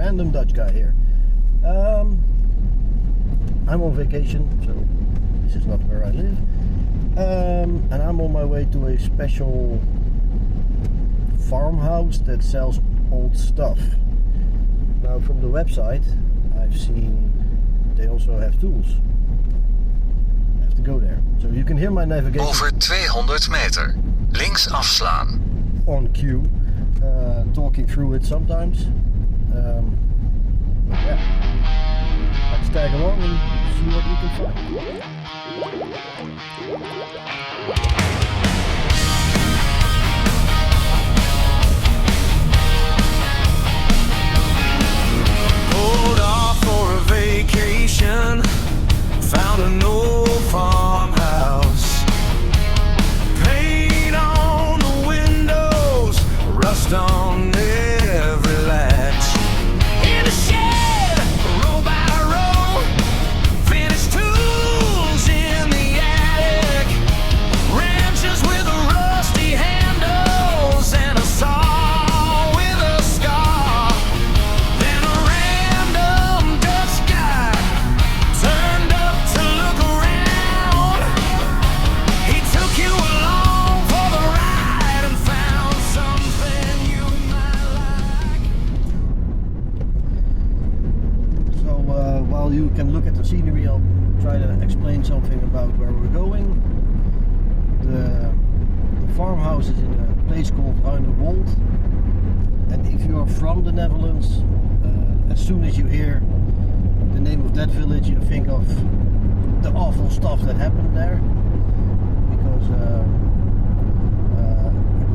random Dutch guy here. I'm on vacation, so this is not where I live. And I'm on my way to a special farmhouse that sells old stuff. Now from the website I've seen they also have tools. I have to go there. So you can hear my navigation. Over 200 meter. Links afslaan. On cue. Talking through it sometimes. But yeah. Let's tag along and see what we can find. Pulled off for a vacation, found an old farmhouse. Paint on the windows, rust on every latch. In the shed, row by row, finished tools in the attic. Wrenches with rusty handles and a saw with a scar. Then a random Dutch guy turned up to look around. He took you along for the ride and found something you might like. So while you can look at the scenery, I'll try to explain something about where we're going. The farmhouse is in a place called Unplanned, and if you're from the Netherlands, as soon as you hear the name of that village, you think of the awful stuff that happened there, because a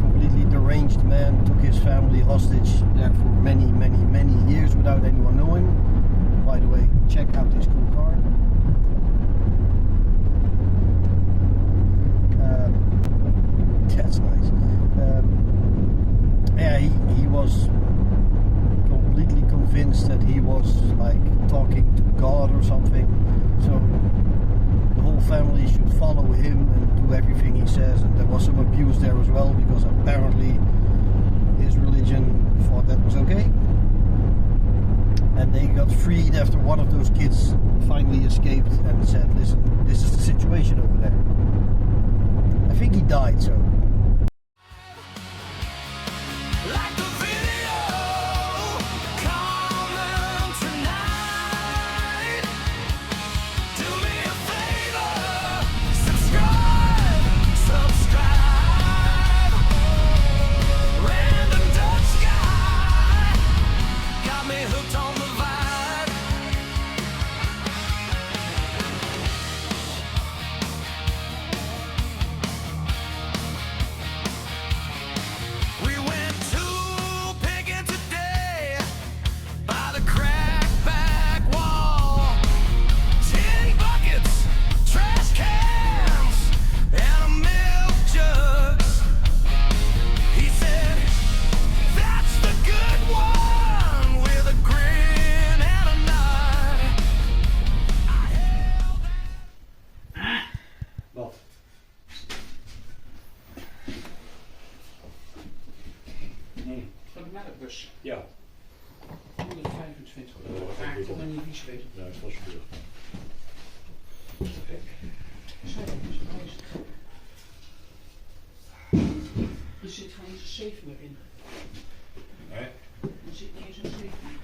completely deranged man took his family hostage there for many years without anyone knowing. By the way, check out this cool car. That's nice. Yeah, he was completely convinced that he was like talking to God or something. So the whole family should follow him and do everything he says. And there was some abuse there as well, because apparently his religion thought that was okay. And they got freed after one of those kids finally escaped and said, listen, this is the situation over there. I think he died, so. Like the video, come on tonight. Do me a favor, subscribe. Random Dutch guy got me hooked on the vibe. We went to picking today by the cracked back wall. Tin buckets, trash cans, and a milk jug. He said, that's the good one, with a grin and a nod. I held that. Wat? Nee. Van de melkbus. Ja. 125 Ja, dat €. weet Kom ik. maar niet vies weten. Ja, het was gebeurd. Zijn we dus geweest. Er zit geen eens een 7 meer in. Nee? Er zit niet eens een 7 meer.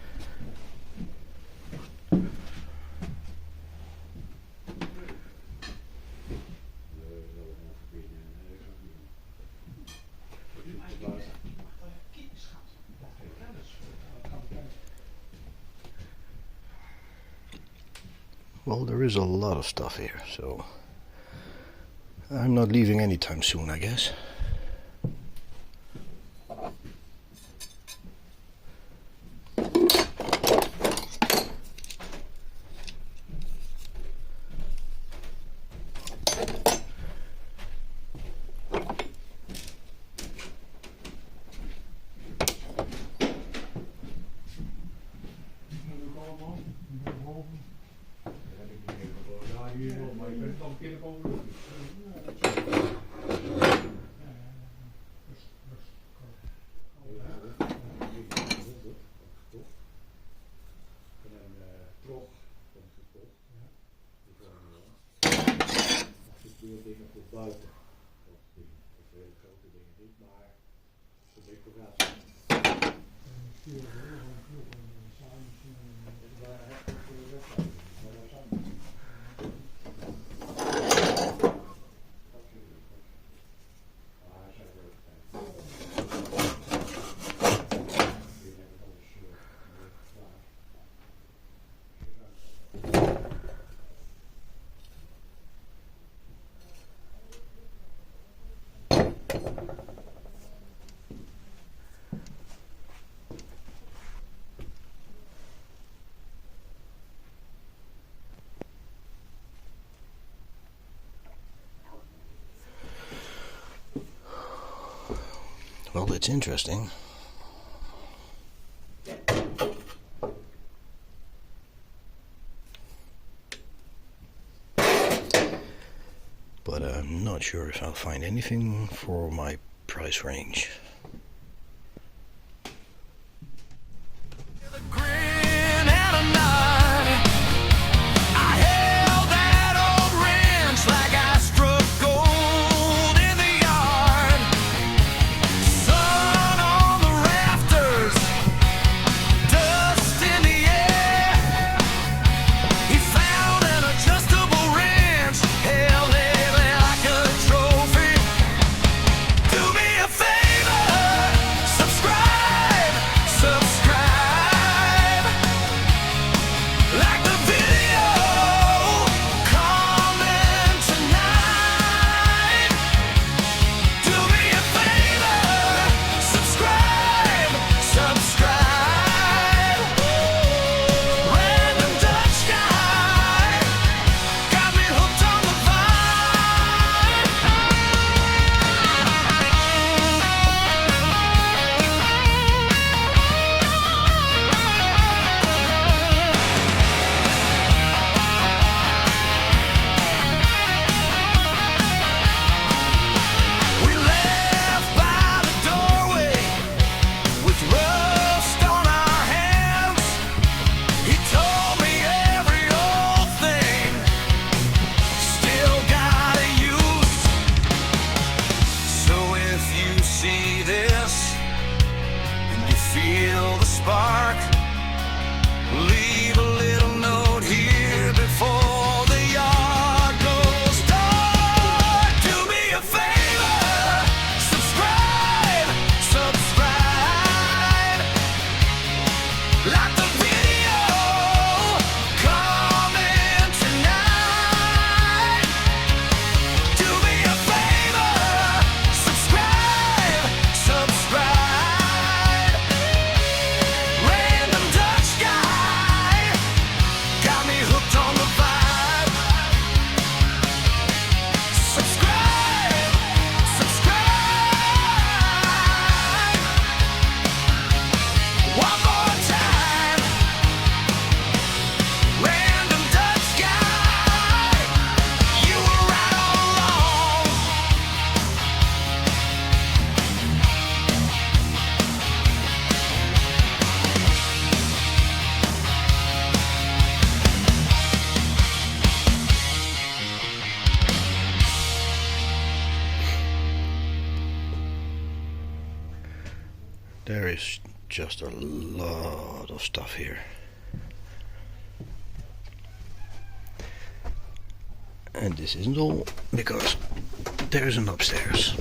Well, there is a lot of stuff here, so I'm not leaving anytime soon, I guess. Well, it's interesting. But I'm not sure if I'll find anything for my price range. The grin and a nod. I held that old wrench like I struck gold in the yard. Sun on the rafters, dust in the air. He found an adjustable wrench, held it like a trophy. Do me a favor, subscribe, subscribe. Like the video, comment tonight. Do me a favor, subscribe, subscribe. Random Dutch guy got me hooked on the We left by the doorway with rust on our hands. He told me every old thing still got a use. So if you see this and you feel the spark, leave a little note here before the yard goes dark. Do me a favor, subscribe, subscribe. Like the video, comment tonight. Do me a favor, subscribe, subscribe. Random Dutch guy got me hooked on the vibe. Subscribe, subscribe. One more time. Random Dutch guy, you were right all along. There is just a lot of stuff here. And this isn't all, because there's an upstairs.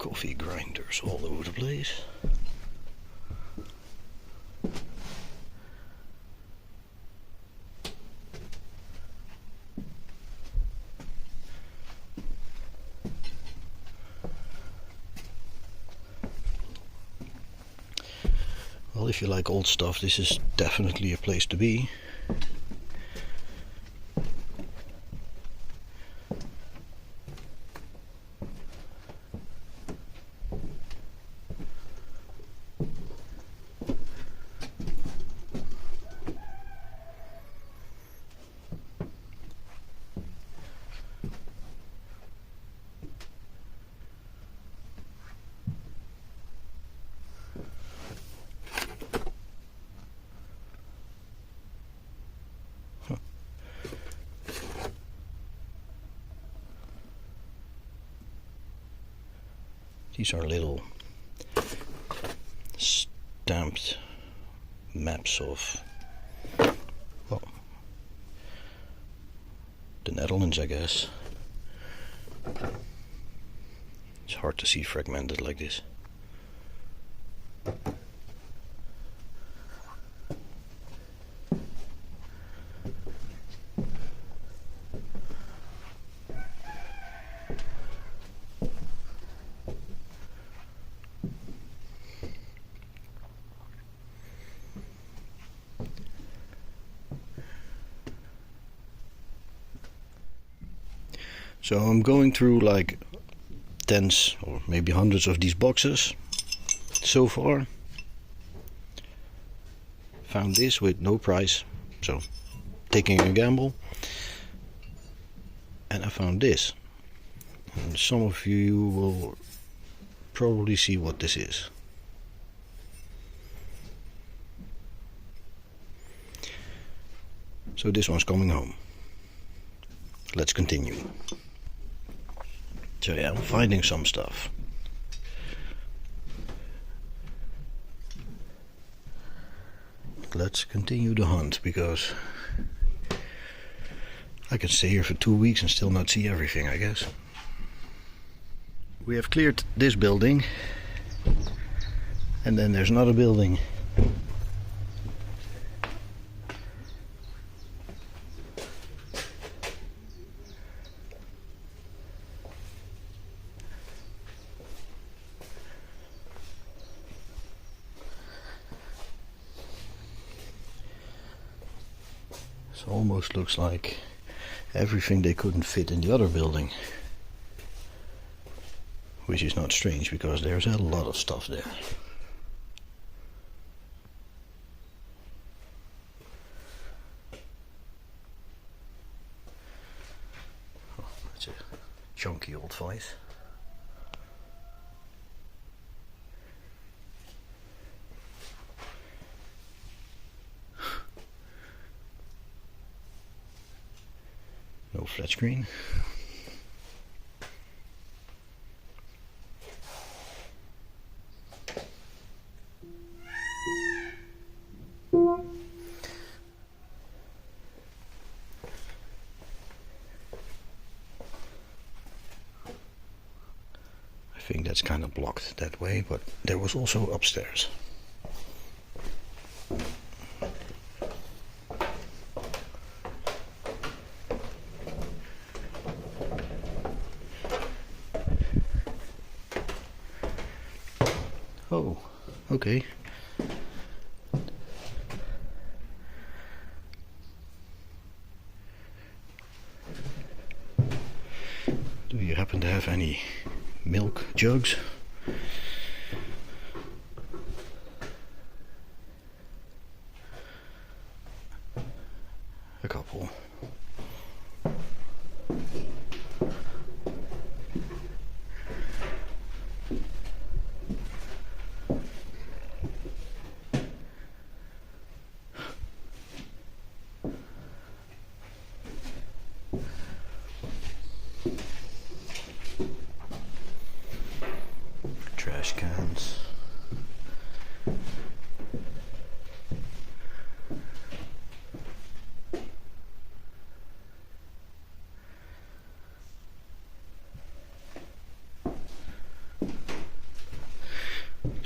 Coffee grinders all over the place. Well, if you like old stuff, this is definitely a place to be. These are little stamped maps of, well, the Netherlands, I guess. It's hard to see fragmented like this. So I'm going through like tens or maybe hundreds of these boxes so far. Found this with no price, so taking a gamble. And I found this. And some of you will probably see what this is. So this one's coming home. Let's continue. So yeah, I'm finding some stuff. Let's continue the hunt, because I could stay here for 2 weeks and still not see everything, I guess. We have cleared this building, and then there's another building. It almost looks like everything they couldn't fit in the other building, which is not strange because there's a lot of stuff there. Oh, that's a chunky old vise. No flat screen. I think that's kind of blocked that way, but there was also upstairs. Oh, okay. Do you happen to have any milk jugs? A couple.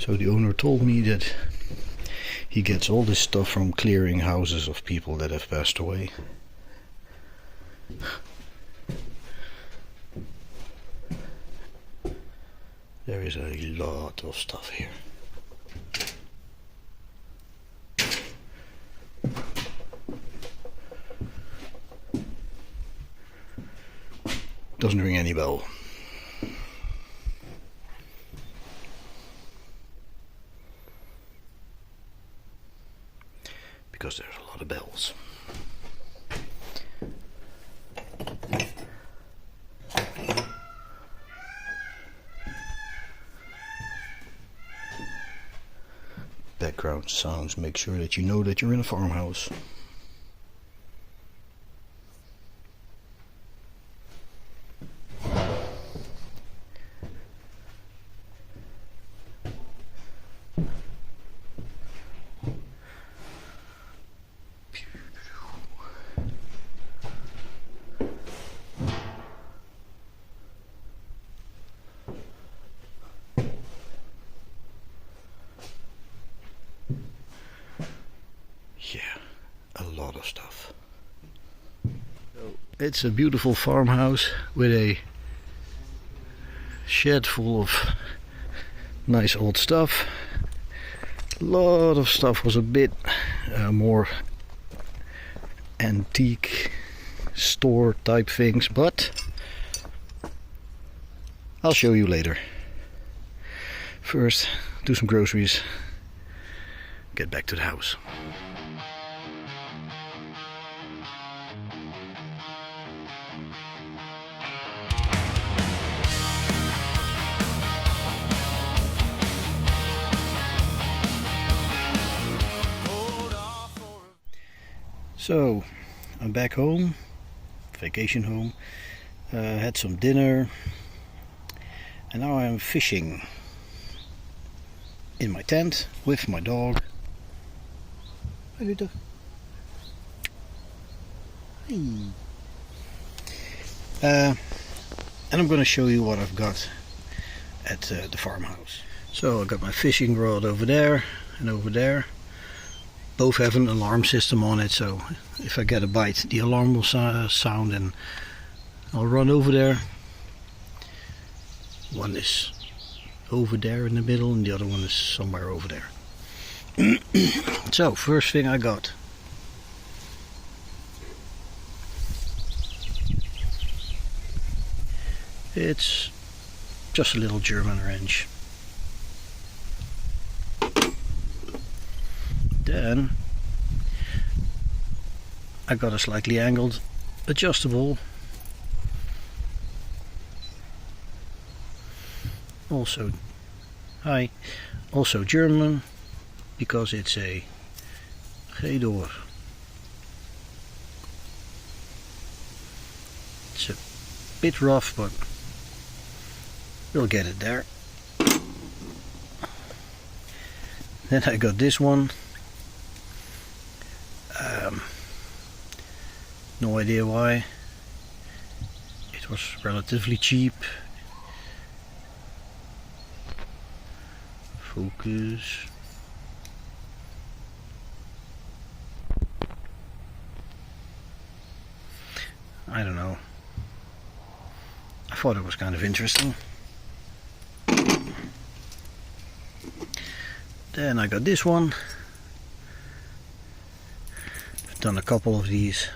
So the owner told me that he gets all this stuff from clearing houses of people that have passed away. There is a lot of stuff here. Doesn't ring any bell. Because there's a lot of bells. Background sounds make sure that you know that you're in a farmhouse. Yeah, a lot of stuff. It's a beautiful farmhouse with a shed full of nice old stuff. A lot of stuff was a bit more antique store type things, but I'll show you later. First, do some groceries, get back to the house. So, I'm back home, vacation home, had some dinner, and now I'm fishing in my tent with my dog. Hi, Luther. Hey. And I'm going to show you what I've got at the farmhouse. So I got my fishing rod over there and over there. Both have an alarm system on it, so if I get a bite, the alarm will sound and I'll run over there. One is over there in the middle and the other one is somewhere over there. So, first thing I got. It's just a little German wrench. Then I got a slightly angled adjustable, also German, because it's a G-door. It's a bit rough, but we'll get it there. Then I got this one. No idea why. It was relatively cheap. Focus. I don't know. I thought it was kind of interesting. Then I got this one. I've done a couple of these.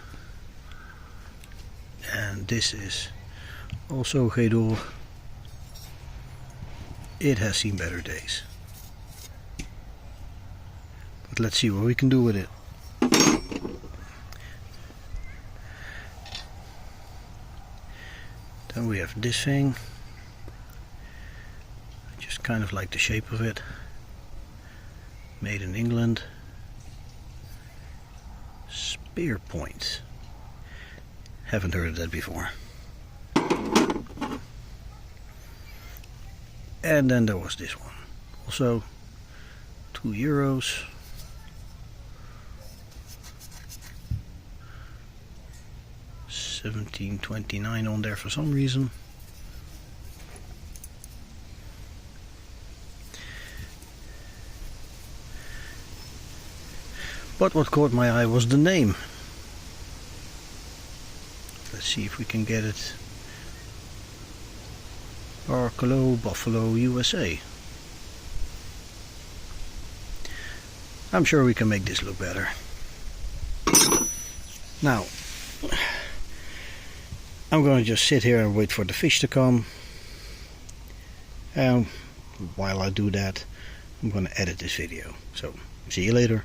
And this is also G-door. It has seen better days. But let's see what we can do with it. Then we have this thing. I just kind of like the shape of it. Made in England. Spear point. Haven't heard of that before. And then there was this one. Also €2. $17.29 on there for some reason. But what caught my eye was the name. Let's see if we can get it. Arklow, Buffalo, USA. I'm sure we can make this look better. Now, I'm going to just sit here and wait for the fish to come. While I do that, I'm going to edit this video. So, see you later.